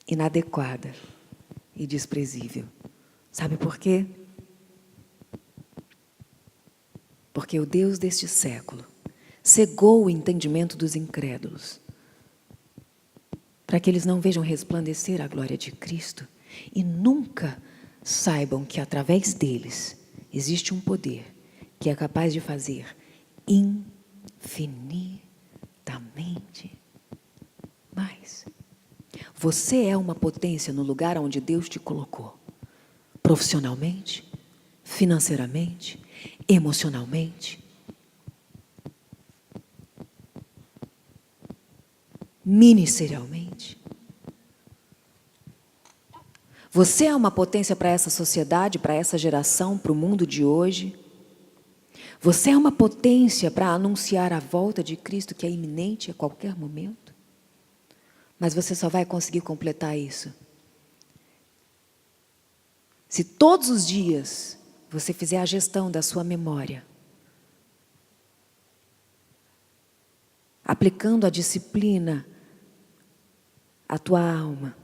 inadequada e desprezível. Sabe por quê? Porque o Deus deste século cegou o entendimento dos incrédulos, para que eles não vejam resplandecer a glória de Cristo E nunca saibam que através deles existe um poder que é capaz de fazer infinitamente mais. Você é uma potência no lugar onde Deus te colocou. Profissionalmente, financeiramente, emocionalmente. Ministerialmente. Você é uma potência para essa sociedade, para essa geração, para o mundo de hoje. Você é uma potência para anunciar a volta de Cristo, que é iminente a qualquer momento. Mas você só vai conseguir completar isso se todos os dias você fizer a gestão da sua memória, aplicando a disciplina à tua alma,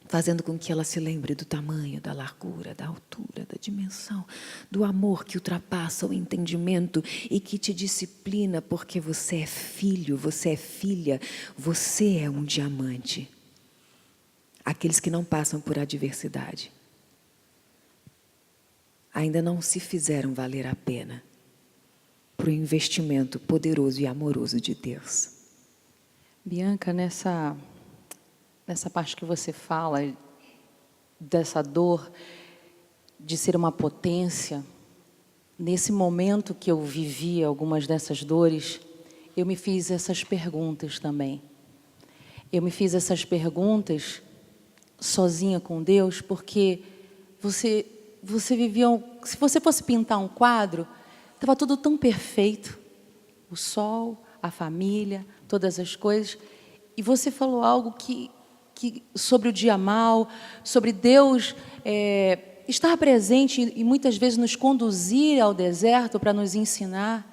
fazendo com que ela se lembre do tamanho, da largura, da altura, da dimensão, do amor que ultrapassa o entendimento e que te disciplina, porque você é filho, você é filha, você é um diamante. Aqueles que não passam por adversidade ainda não se fizeram valer a pena para o investimento poderoso e amoroso de Deus. Bianca, nessa parte que você fala, dessa dor de ser uma potência, nesse momento que eu vivi algumas dessas dores, eu me fiz essas perguntas também. Eu me fiz essas perguntas sozinha com Deus, porque você vivia, se você fosse pintar um quadro, estava tudo tão perfeito, o sol, a família, todas as coisas, e você falou algo que sobre o dia mal, sobre Deus estar presente e muitas vezes nos conduzir ao deserto para nos ensinar.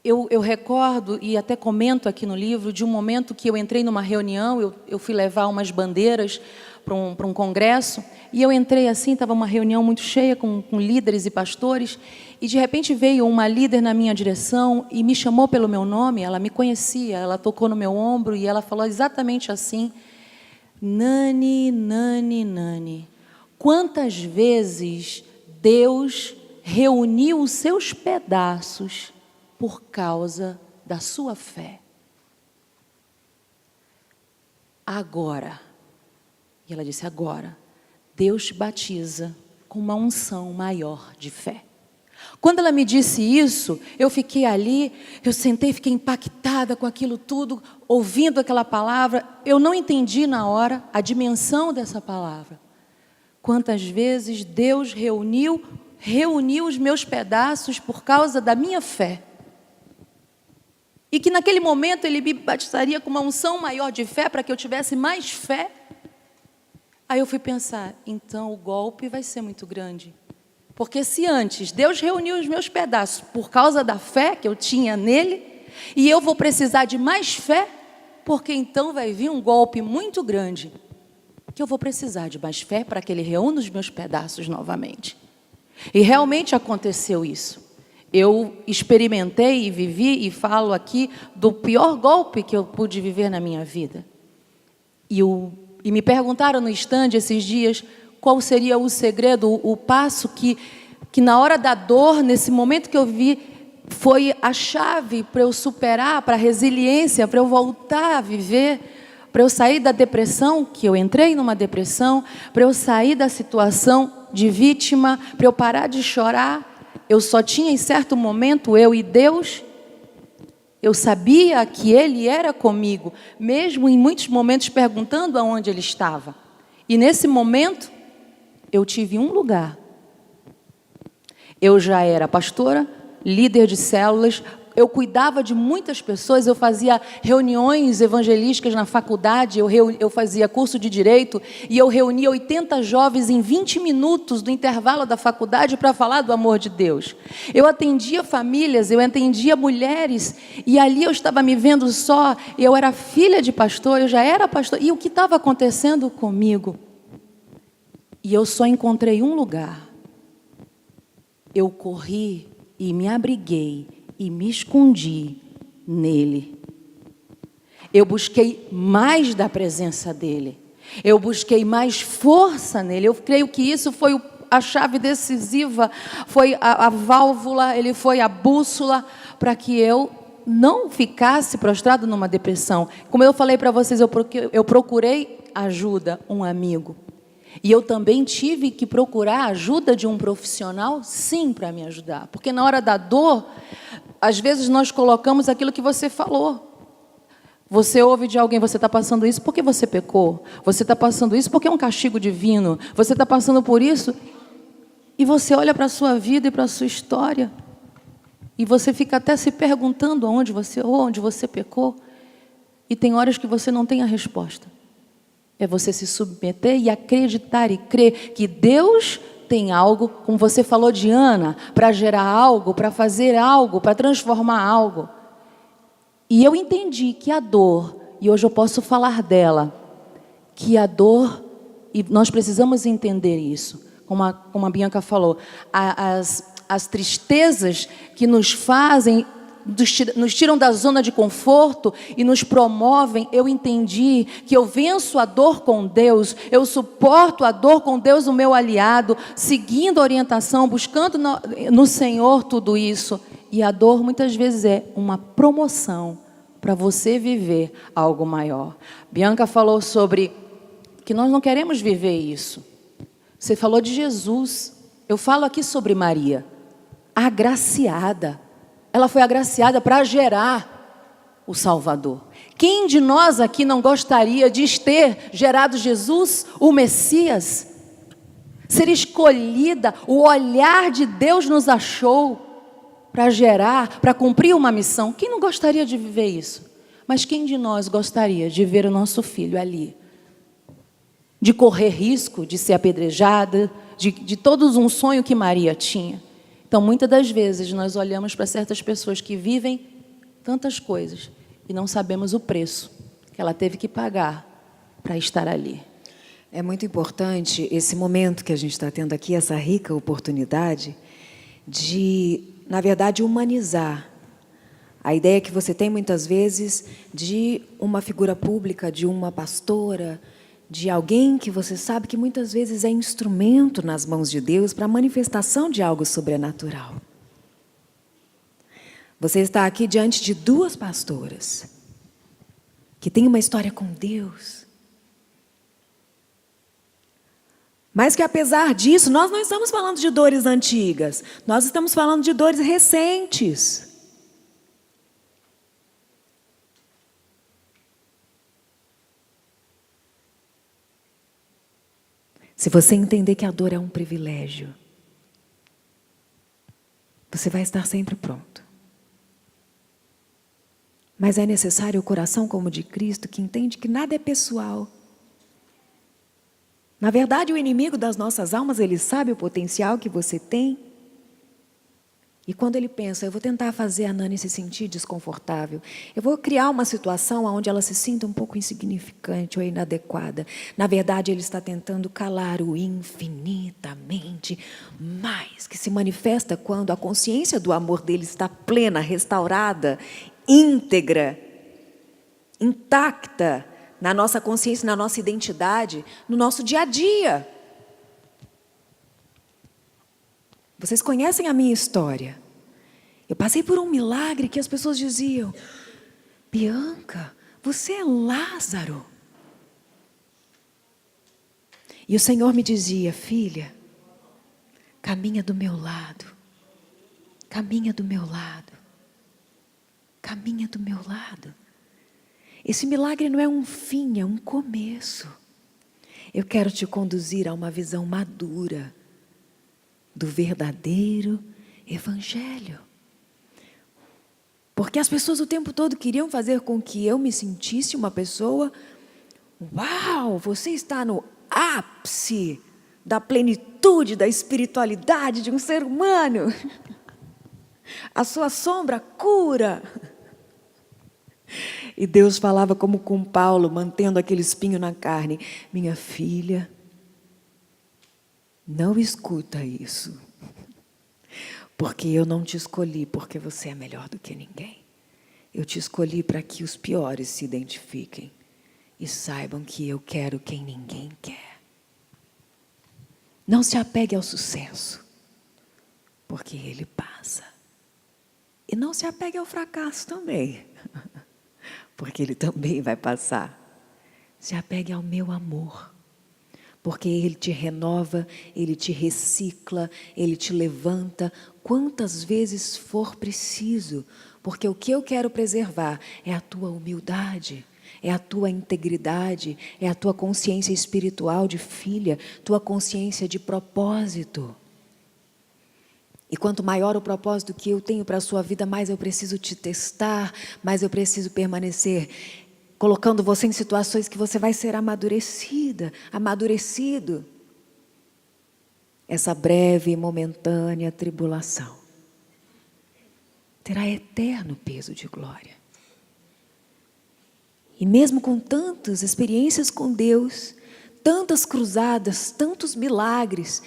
Eu recordo, e até comento aqui no livro, de um momento que eu entrei numa reunião, eu fui levar umas bandeiras para um congresso, e eu entrei assim, estava uma reunião muito cheia com líderes e pastores, e de repente veio uma líder na minha direção e me chamou pelo meu nome. Ela me conhecia, ela tocou no meu ombro e ela falou exatamente assim: Nani, Nani, Nani, quantas vezes Deus reuniu os seus pedaços por causa da sua fé. Agora, e ela disse, agora, Deus te batiza com uma unção maior de fé. Quando ela me disse isso, eu fiquei ali, eu sentei, fiquei impactada com aquilo tudo, ouvindo aquela palavra. Eu não entendi na hora a dimensão dessa palavra. Quantas vezes Deus reuniu os meus pedaços por causa da minha fé. E que naquele momento Ele me batizaria com uma unção maior de fé, para que eu tivesse mais fé. Aí eu fui pensar, então o golpe vai ser muito grande. Porque se antes Deus reuniu os meus pedaços por causa da fé que eu tinha nele, e eu vou precisar de mais fé, porque então vai vir um golpe muito grande, que eu vou precisar de mais fé para que Ele reúna os meus pedaços novamente. E realmente aconteceu isso. Eu experimentei e vivi, e falo aqui, do pior golpe que eu pude viver na minha vida. E me perguntaram no stand esses dias qual seria o segredo, o passo que na hora da dor, nesse momento que eu vi, foi a chave para eu superar, para a resiliência, para eu voltar a viver, para eu sair da depressão, que eu entrei numa depressão, para eu sair da situação de vítima, para eu parar de chorar. Eu só tinha em certo momento, eu e Deus. Eu sabia que Ele era comigo, mesmo em muitos momentos perguntando aonde Ele estava. E nesse momento, eu tive um lugar. Eu já era pastora, líder de células, eu cuidava de muitas pessoas, eu fazia reuniões evangelísticas na faculdade, eu fazia curso de Direito, e eu reunia 80 jovens em 20 minutos do intervalo da faculdade para falar do amor de Deus. Eu atendia famílias, eu atendia mulheres, e ali eu estava me vendo só, eu era filha de pastor, eu já era pastor, e o que estava acontecendo comigo? E eu só encontrei um lugar. Eu corri e me abriguei e me escondi nele. Eu busquei mais da presença dele. Eu busquei mais força nele. Eu creio que isso foi a chave decisiva, foi a válvula, ele foi a bússola para que eu não ficasse prostrado numa depressão. Como eu falei para vocês, eu procurei ajuda, um amigo. E eu também tive que procurar a ajuda de um profissional, sim, para me ajudar. Porque na hora da dor, às vezes nós colocamos aquilo que você falou. Você ouve de alguém, você está passando isso porque você pecou. Você está passando isso porque é um castigo divino. Você está passando por isso. E você olha para a sua vida e para a sua história. E você fica até se perguntando onde você pecou. E tem horas que você não tem a resposta. É você se submeter e acreditar e crer que Deus tem algo, como você falou de Ana, para gerar algo, para fazer algo, para transformar algo. E eu entendi que a dor, e hoje eu posso falar dela, que a dor, e nós precisamos entender isso, como a Bianca falou, as tristezas que nos fazem, nos tiram da zona de conforto e nos promovem. Eu entendi que eu venço a dor com Deus, eu suporto a dor com Deus, o meu aliado, seguindo a orientação, buscando no Senhor tudo isso. E a dor muitas vezes é uma promoção para você viver algo maior. Bianca falou sobre que nós não queremos viver isso. Você falou de Jesus. Eu falo aqui sobre Maria, agraciada. Ela foi agraciada para gerar o Salvador. Quem de nós aqui não gostaria de ter gerado Jesus, o Messias? Ser escolhida, o olhar de Deus nos achou para gerar, para cumprir uma missão. Quem não gostaria de viver isso? Mas quem de nós gostaria de ver o nosso filho ali? De correr risco, de ser apedrejada, de todos um sonho que Maria tinha. Então, muitas das vezes, nós olhamos para certas pessoas que vivem tantas coisas e não sabemos o preço que ela teve que pagar para estar ali. É muito importante esse momento que a gente está tendo aqui, essa rica oportunidade de, na verdade, humanizar a ideia que você tem muitas vezes de uma figura pública, de uma pastora, de alguém que você sabe que muitas vezes é instrumento nas mãos de Deus para a manifestação de algo sobrenatural. Você está aqui diante de duas pastoras que têm uma história com Deus. Mas que, apesar disso, nós não estamos falando de dores antigas, nós estamos falando de dores recentes. Se você entender que a dor é um privilégio, você vai estar sempre pronto. Mas é necessário o coração como o de Cristo, que entende que nada é pessoal. Na verdade, o inimigo das nossas almas, ele sabe o potencial que você tem. E quando ele pensa, eu vou tentar fazer a Nani se sentir desconfortável, eu vou criar uma situação onde ela se sinta um pouco insignificante ou inadequada. Na verdade, ele está tentando calar o infinitamente mais, que se manifesta quando a consciência do amor dele está plena, restaurada, íntegra, intacta na nossa consciência, na nossa identidade, no nosso dia a dia. Vocês conhecem a minha história. Eu passei por um milagre que as pessoas diziam: Bianca, você é Lázaro. E o Senhor me dizia: filha, caminha do meu lado. Caminha do meu lado. Caminha do meu lado. Esse milagre não é um fim, é um começo. Eu quero te conduzir a uma visão madura do verdadeiro evangelho. Porque as pessoas o tempo todo queriam fazer com que eu me sentisse uma pessoa: uau, você está no ápice da plenitude, da espiritualidade de um ser humano. A sua sombra cura. E Deus falava como com Paulo, mantendo aquele espinho na carne: minha filha, não escuta isso, porque eu não te escolhi porque você é melhor do que ninguém. Eu te escolhi para que os piores se identifiquem e saibam que eu quero quem ninguém quer. Não se apegue ao sucesso, porque ele passa. E não se apegue ao fracasso também, porque ele também vai passar. Se apegue ao meu amor, porque ele te renova, ele te recicla, ele te levanta quantas vezes for preciso, porque o que eu quero preservar é a tua humildade, é a tua integridade, é a tua consciência espiritual de filha, tua consciência de propósito. E quanto maior o propósito que eu tenho para a sua vida, mais eu preciso te testar, mais eu preciso permanecer colocando você em situações que você vai ser amadurecido. Essa breve e momentânea tribulação terá eterno peso de glória. E mesmo com tantas experiências com Deus, tantas cruzadas, tantos milagres,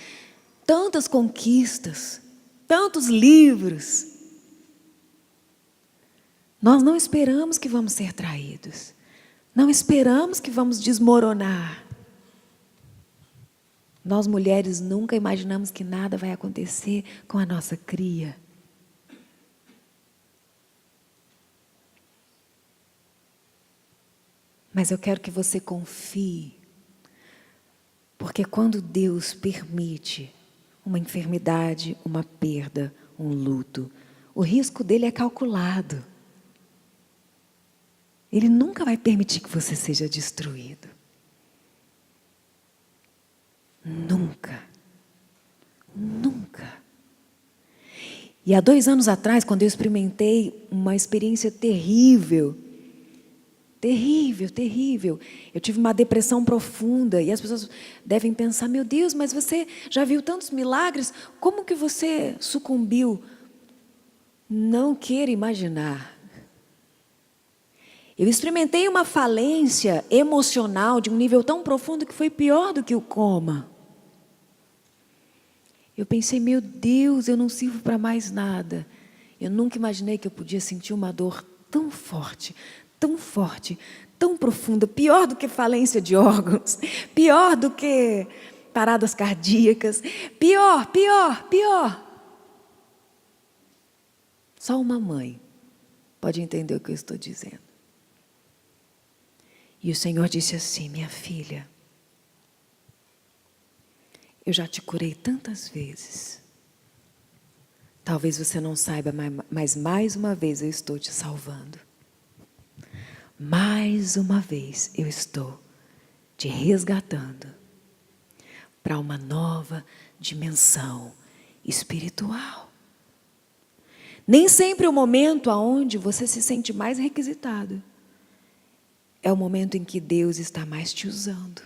tantas conquistas, tantos livros, nós não esperamos que vamos ser traídos. Não esperamos que vamos desmoronar. Nós, mulheres, nunca imaginamos que nada vai acontecer com a nossa cria. Mas eu quero que você confie, porque quando Deus permite uma enfermidade, uma perda, um luto, o risco dele é calculado. Ele nunca vai permitir que você seja destruído. Nunca. Nunca. E há 2 anos atrás, quando eu experimentei uma experiência terrível, eu tive uma depressão profunda, e as pessoas devem pensar, meu Deus, mas você já viu tantos milagres, como que você sucumbiu? Não queira imaginar. Eu experimentei uma falência emocional de um nível tão profundo que foi pior do que o coma. Eu pensei, meu Deus, eu não sirvo para mais nada. Eu nunca imaginei que eu podia sentir uma dor tão forte, tão profunda, pior do que falência de órgãos, pior do que paradas cardíacas, pior. Só uma mãe pode entender o que eu estou dizendo. E o Senhor disse assim, minha filha, eu já te curei tantas vezes. Talvez você não saiba, mas mais uma vez eu estou te salvando. Mais uma vez eu estou te resgatando para uma nova dimensão espiritual. Nem sempre o momento onde você se sente mais requisitado é o momento em que Deus está mais te usando.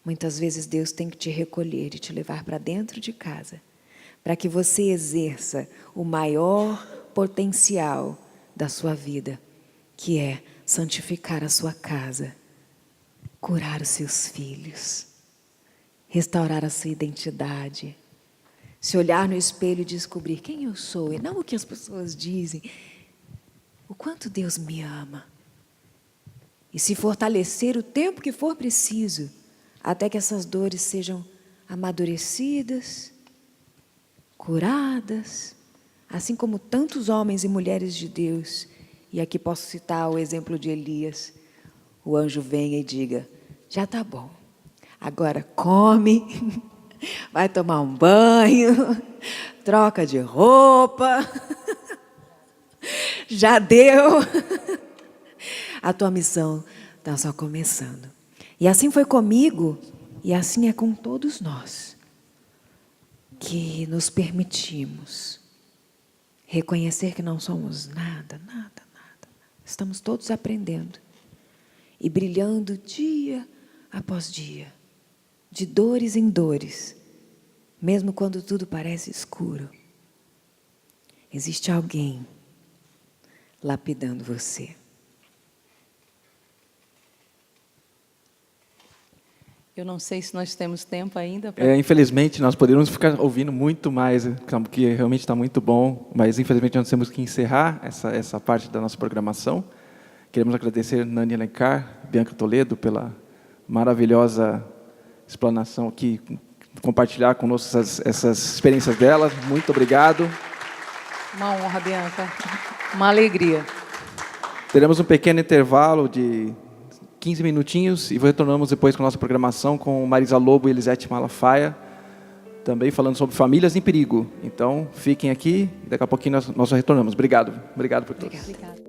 Muitas vezes Deus tem que te recolher e te levar para dentro de casa, para que você exerça o maior potencial da sua vida, que é santificar a sua casa, curar os seus filhos, restaurar a sua identidade, se olhar no espelho e descobrir quem eu sou, e não o que as pessoas dizem, o quanto Deus me ama. E se fortalecer o tempo que for preciso, até que essas dores sejam amadurecidas, curadas, assim como tantos homens e mulheres de Deus. E aqui posso citar o exemplo de Elias. O anjo venha e diga, já está bom, agora come, vai tomar um banho, troca de roupa, já deu. A tua missão está só começando. E assim foi comigo, e assim é com todos nós, que nos permitimos reconhecer que não somos nada. Estamos todos aprendendo e brilhando dia após dia, de dores em dores, mesmo quando tudo parece escuro. Existe alguém lapidando você. Eu não sei se nós temos tempo ainda. Pra... Infelizmente, nós poderíamos ficar ouvindo muito mais, porque realmente está muito bom, mas infelizmente nós temos que encerrar essa parte da nossa programação. Queremos agradecer Nani Alencar, Bianca Toledo, pela maravilhosa explanação aqui, compartilhar conosco essas experiências delas. Muito obrigado. Uma honra, Bianca. Uma alegria. Teremos um pequeno intervalo de 15 minutinhos e retornamos depois com a nossa programação com Marisa Lobo e Elisete Malafaia, também falando sobre famílias em perigo. Então, fiquem aqui, daqui a pouquinho nós retornamos. Obrigado. Obrigado por todos. Obrigada.